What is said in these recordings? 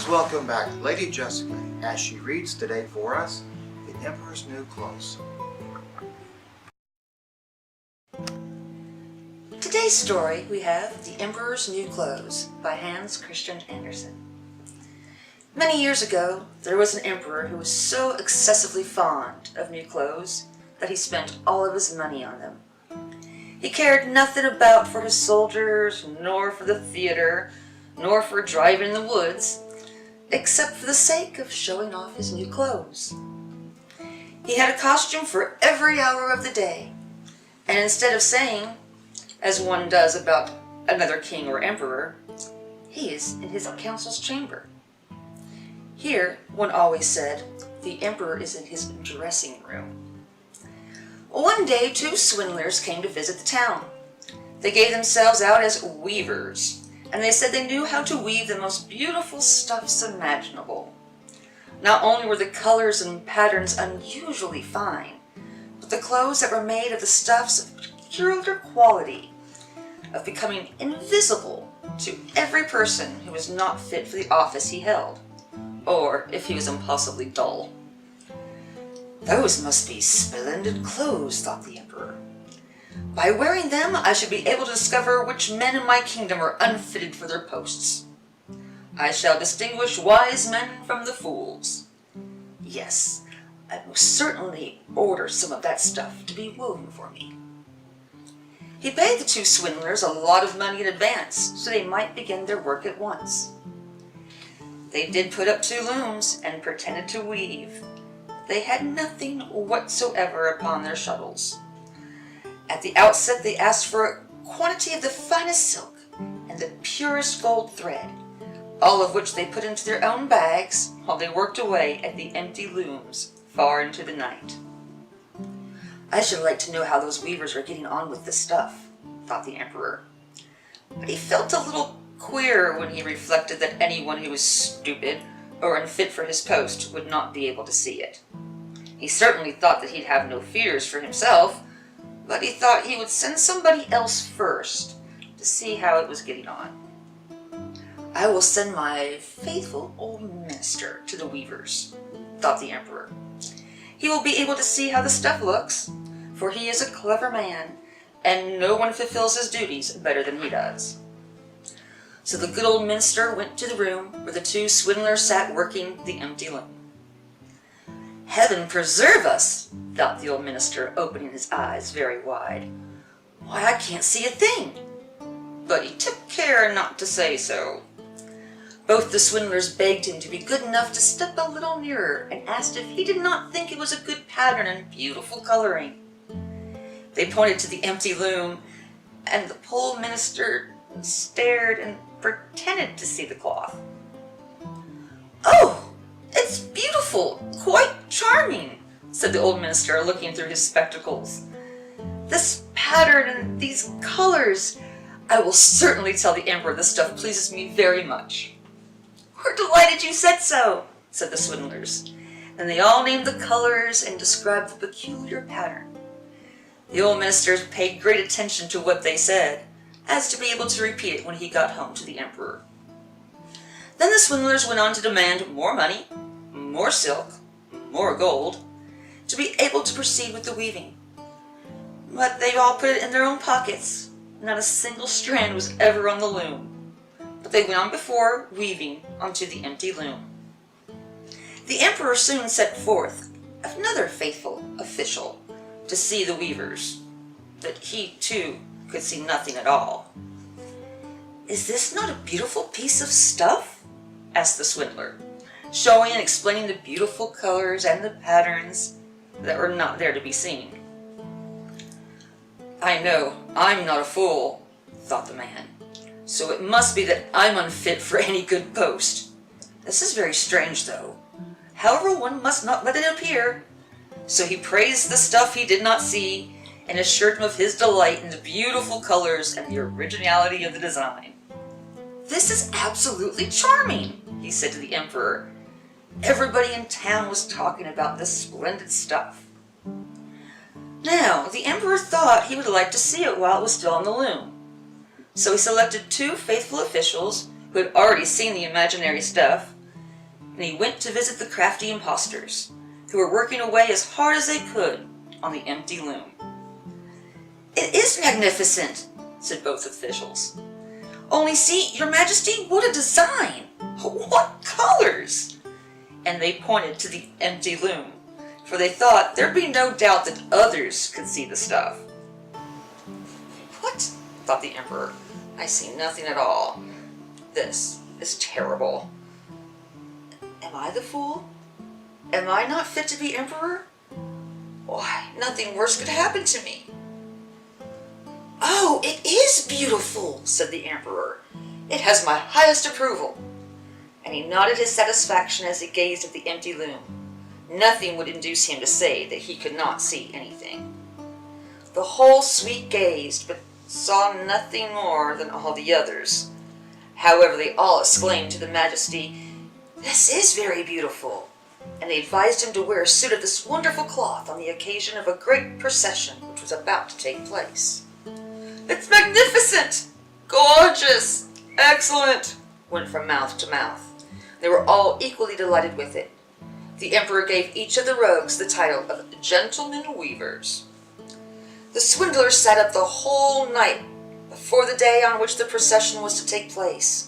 Please welcome back Lady Jessica as she reads today for us The Emperor's New Clothes. Today's story we have The Emperor's New Clothes by Hans Christian Andersen. Many years ago, there was an emperor who was so excessively fond of new clothes that he spent all of his money on them. He cared nothing about for his soldiers, nor for the theater, nor for driving in the woods, except for the sake of showing off his new clothes. He had a costume for every hour of the day, and instead of saying, as one does about another king or emperor, he is in his council's chamber. Here, one always said, the emperor is in his dressing room. One day, two swindlers came to visit the town. They gave themselves out as weavers, and they said they knew how to weave the most beautiful stuffs imaginable. Not only were the colors and patterns unusually fine, but the clothes that were made of the stuffs of peculiar quality, of becoming invisible to every person who was not fit for the office he held, or if he was impossibly dull. Those must be splendid clothes, thought the emperor. By wearing them, I should be able to discover which men in my kingdom are unfitted for their posts. I shall distinguish wise men from the fools. Yes, I most certainly order some of that stuff to be woven for me. He paid the two swindlers a lot of money in advance so they might begin their work at once. They did put up two looms and pretended to weave. They had nothing whatsoever upon their shuttles. At the outset they asked for a quantity of the finest silk and the purest gold thread, all of which they put into their own bags while they worked away at the empty looms far into the night. I should like to know how those weavers are getting on with the stuff, thought the emperor. But he felt a little queer when he reflected that anyone who was stupid or unfit for his post would not be able to see it. He certainly thought that he'd have no fears for himself, but he thought he would send somebody else first to see how it was getting on. I will send my faithful old minister to the weavers, thought the emperor. He will be able to see how the stuff looks, for he is a clever man, and no one fulfills his duties better than he does. So the good old minister went to the room where the two swindlers sat working the empty loom. Heaven preserve us, thought the old minister, opening his eyes very wide. Why, I can't see a thing. But he took care not to say so. Both the swindlers begged him to be good enough to step a little nearer and asked if he did not think it was a good pattern and beautiful coloring. They pointed to the empty loom, and the poor minister stared and pretended to see the cloth. Oh, it's beautiful, quite charming, said the old minister, looking through his spectacles. This pattern and these colors, I will certainly tell the emperor this stuff pleases me very much. We're delighted you said so, said the swindlers, and they all named the colors and described the peculiar pattern. The old minister paid great attention to what they said, as to be able to repeat it when he got home to the emperor. Then the swindlers went on to demand more money, more silk, more gold, to be able to proceed with the weaving. But they all put it in their own pockets. Not a single strand was ever on the loom. But they went on before weaving onto the empty loom. The emperor soon sent forth another faithful official to see the weavers, but he too could see nothing at all. Is this not a beautiful piece of stuff? Asked the swindler, showing and explaining the beautiful colors and the patterns that were not there to be seen. I know, I'm not a fool, thought the man, so it must be that I'm unfit for any good post. This is very strange, though. However, one must not let it appear. So he praised the stuff he did not see and assured him of his delight in the beautiful colors and the originality of the design. This is absolutely charming, he said to the emperor. Everybody in town was talking about this splendid stuff. Now, the emperor thought he would like to see it while it was still on the loom. So he selected two faithful officials who had already seen the imaginary stuff and he went to visit the crafty impostors, who were working away as hard as they could on the empty loom. "It is magnificent," said both officials. "Only see, Your Majesty, what a design! What colors!" And they pointed to the empty loom, for they thought there'd be no doubt that others could see the stuff. "What?" thought the emperor. "I see nothing at all. This is terrible. Am I the fool? Am I not fit to be emperor? Why, nothing worse could happen to me." "Oh, it is beautiful," said the emperor. "It has my highest approval." And he nodded his satisfaction as he gazed at the empty loom. Nothing would induce him to say that he could not see anything. The whole suite gazed, but saw nothing more than all the others. However, they all exclaimed to the Majesty, "This is very beautiful," and they advised him to wear a suit of this wonderful cloth on the occasion of a great procession which was about to take place. "It's magnificent! Gorgeous! Excellent!" went from mouth to mouth. They were all equally delighted with it. The emperor gave each of the rogues the title of Gentlemen Weavers. The swindlers sat up the whole night before the day on which the procession was to take place,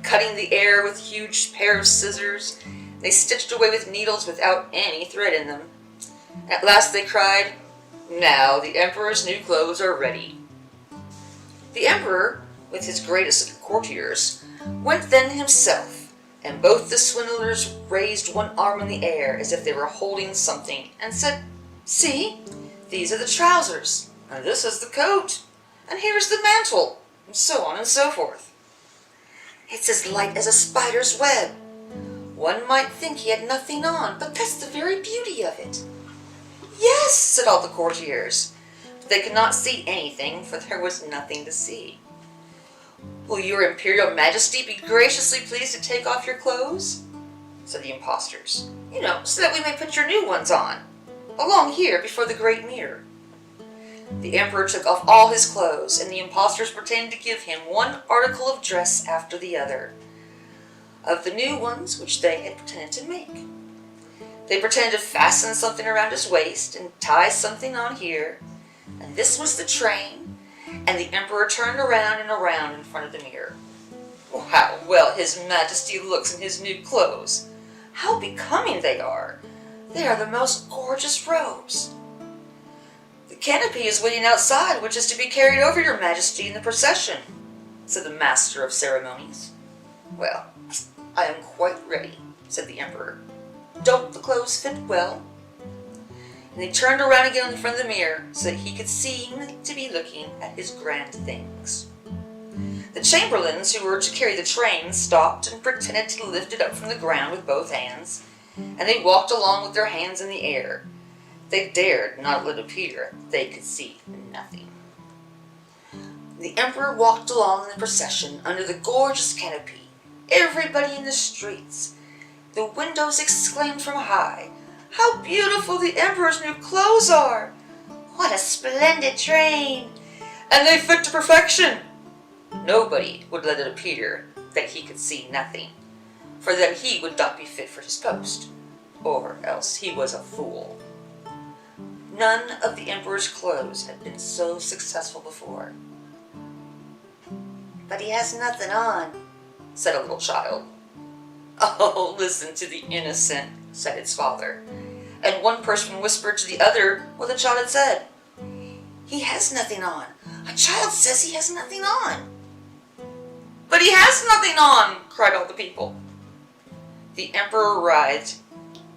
cutting the air with a huge pair of scissors. They stitched away with needles without any thread in them. At last they cried, "Now the emperor's new clothes are ready." The emperor, with his greatest courtiers, went then himself, and both the swindlers raised one arm in the air as if they were holding something, and said, "See, these are the trousers, and this is the coat, and here is the mantle," and so on and so forth. "It's as light as a spider's web. One might think he had nothing on, but that's the very beauty of it." "Yes," said all the courtiers, but they could not see anything, for there was nothing to see. "Will your Imperial Majesty be graciously pleased to take off your clothes?" said the impostors. "So that we may put your new ones on, along here before the great mirror." The emperor took off all his clothes, and the impostors pretended to give him one article of dress after the other, of the new ones which they had pretended to make. They pretended to fasten something around his waist and tie something on here, and this was the train, and the emperor turned around and around in front of the mirror. How well His Majesty looks in his new clothes! How becoming they are! They are the most gorgeous robes. "The canopy is waiting outside, which is to be carried over your Majesty in the procession," said the master of ceremonies. "Well, I am quite ready," said the emperor. "Don't the clothes fit well?" And he turned around again in front of the mirror so that he could seem to be looking at his grand things. The chamberlains who were to carry the train stopped and pretended to lift it up from the ground with both hands, and they walked along with their hands in the air. They dared not let it appear they could see nothing. The emperor walked along in the procession under the gorgeous canopy. Everybody in the streets, the windows exclaimed from high, "How beautiful the emperor's new clothes are! What a splendid train! And they fit to perfection!" Nobody would let it appear that he could see nothing, for then he would not be fit for his post, or else he was a fool. None of the emperor's clothes had been so successful before. "But he has nothing on," said a little child. "Oh, listen to the innocent," said its father. And one person whispered to the other what the child had said. "He has nothing on. A child says he has nothing on." "But he has nothing on!" cried all the people. The emperor writhed,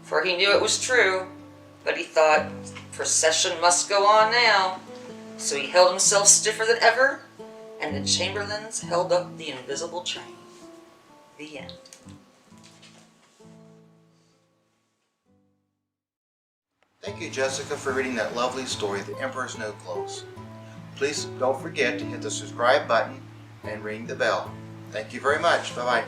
for he knew it was true, but he thought, procession must go on now. So he held himself stiffer than ever, and the chamberlains held up the invisible train. The end. Thank you, Jessica, for reading that lovely story, The Emperor's New Clothes. Please don't forget to hit the subscribe button and ring the bell. Thank you very much. Bye-bye.